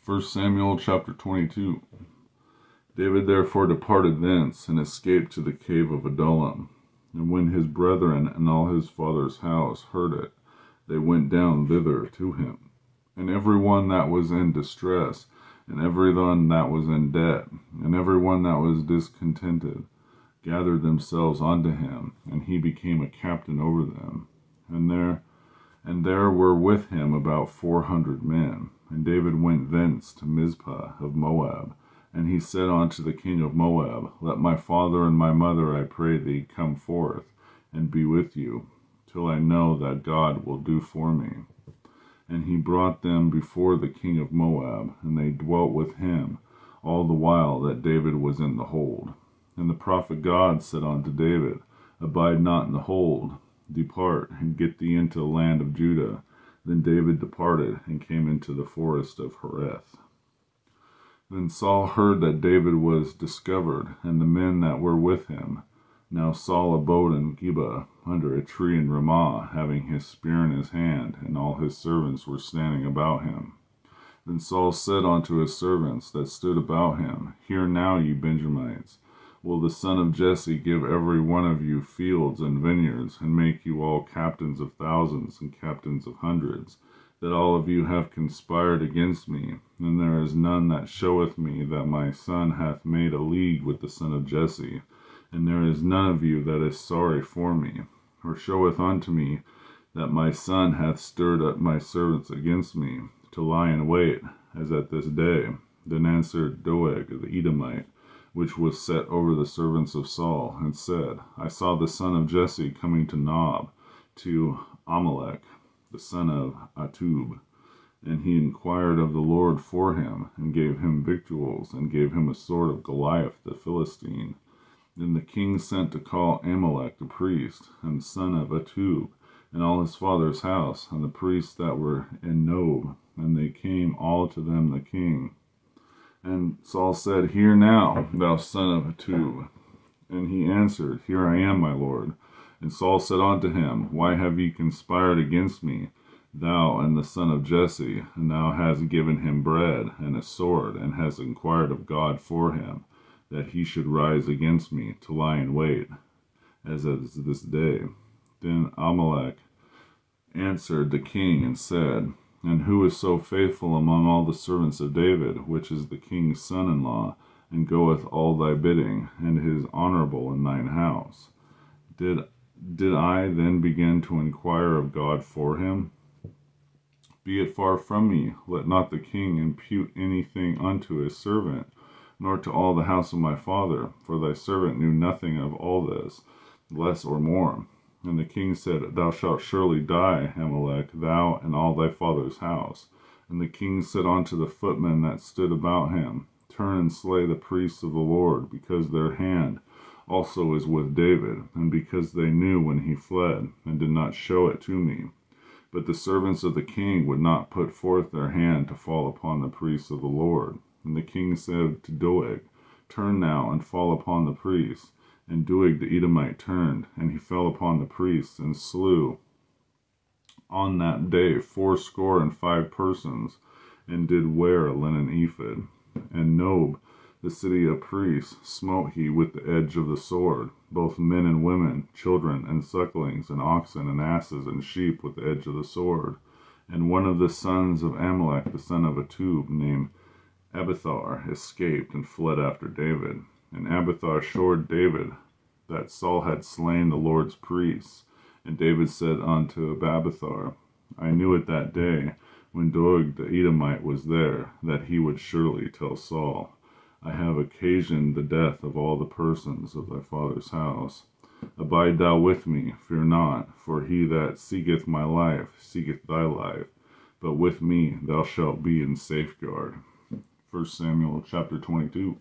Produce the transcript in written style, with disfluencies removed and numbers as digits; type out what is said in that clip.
1 Samuel chapter 22. David therefore departed thence, and escaped to the cave of Adullam. And when his brethren and all his father's house heard it, they went down thither to him. And every one that was in distress, and every one that was in debt, and every one that was discontented, gathered themselves unto him, and he became a captain over them. And there were with him about 400 men. And David went thence to Mizpah of Moab. And he said unto the king of Moab, Let my father and my mother, I pray thee, come forth, and be with you, till I know that God will do for me. And he brought them before the king of Moab, and they dwelt with him all the while that David was in the hold. And the prophet God said unto David, Abide not in the hold, depart, and get thee into the land of Judah. Then David departed, and came into the forest of Hereth. Then Saul heard that David was discovered, and the men that were with him. Now Saul abode in Geba, under a tree in Ramah, having his spear in his hand, and all his servants were standing about him. Then Saul said unto his servants that stood about him, Hear now, ye Benjamites, will the son of Jesse give every one of you fields and vineyards, and make you all captains of thousands and captains of hundreds, that all of you have conspired against me? And there is none that showeth me that my son hath made a league with the son of Jesse, and there is none of you that is sorry for me, or showeth unto me that my son hath stirred up my servants against me, to lie in wait, as at this day. Then answered Doeg the Edomite, which was set over the servants of Saul, and said, I saw the son of Jesse coming to Nob, to Amalek, the son of Ahitub. And he inquired of the Lord for him, and gave him victuals, and gave him a sword of Goliath the Philistine. Then the king sent to call Amalek the priest, and the son of Ahitub, and all his father's house, and the priests that were in Nob, and they came all to them the king. And Saul said, Hear now, thou son of Ahitub. And he answered, Here I am, my lord. And Saul said unto him, Why have ye conspired against me, thou and the son of Jesse? And thou hast given him bread and a sword, and hast inquired of God for him, that he should rise against me, to lie in wait, as is this day. Then Amalek answered the king, and said, And who is so faithful among all the servants of David, which is the king's son-in-law, and goeth all thy bidding, and is honorable in thine house? Did I then begin to inquire of God for him? Be it far from me, let not the king impute anything unto his servant, nor to all the house of my father, for thy servant knew nothing of all this, less or more. And the king said, Thou shalt surely die, Amalek, thou and all thy father's house. And the king said unto the footmen that stood about him, Turn and slay the priests of the Lord, because their hand also is with David, and because they knew when he fled, and did not show it to me. But the servants of the king would not put forth their hand to fall upon the priests of the Lord. And the king said to Doeg, Turn now and fall upon the priests. And Doeg the Edomite turned, and he fell upon the priests, and slew on that day 75 persons, and did wear a linen ephod. And Nob, the city of priests, smote he with the edge of the sword, both men and women, children and sucklings, and oxen and asses and sheep with the edge of the sword. And one of the sons of Amalek, the son of Ahitub, named Abithar, escaped and fled after David. And Abithar showed David that Saul had slain the Lord's priests. And David said unto Abithar, I knew it that day, when Doeg the Edomite was there, that he would surely tell Saul, I have occasioned the death of all the persons of thy father's house. Abide thou with me, fear not, for he that seeketh my life seeketh thy life, but with me thou shalt be in safeguard. 1 Samuel chapter 22.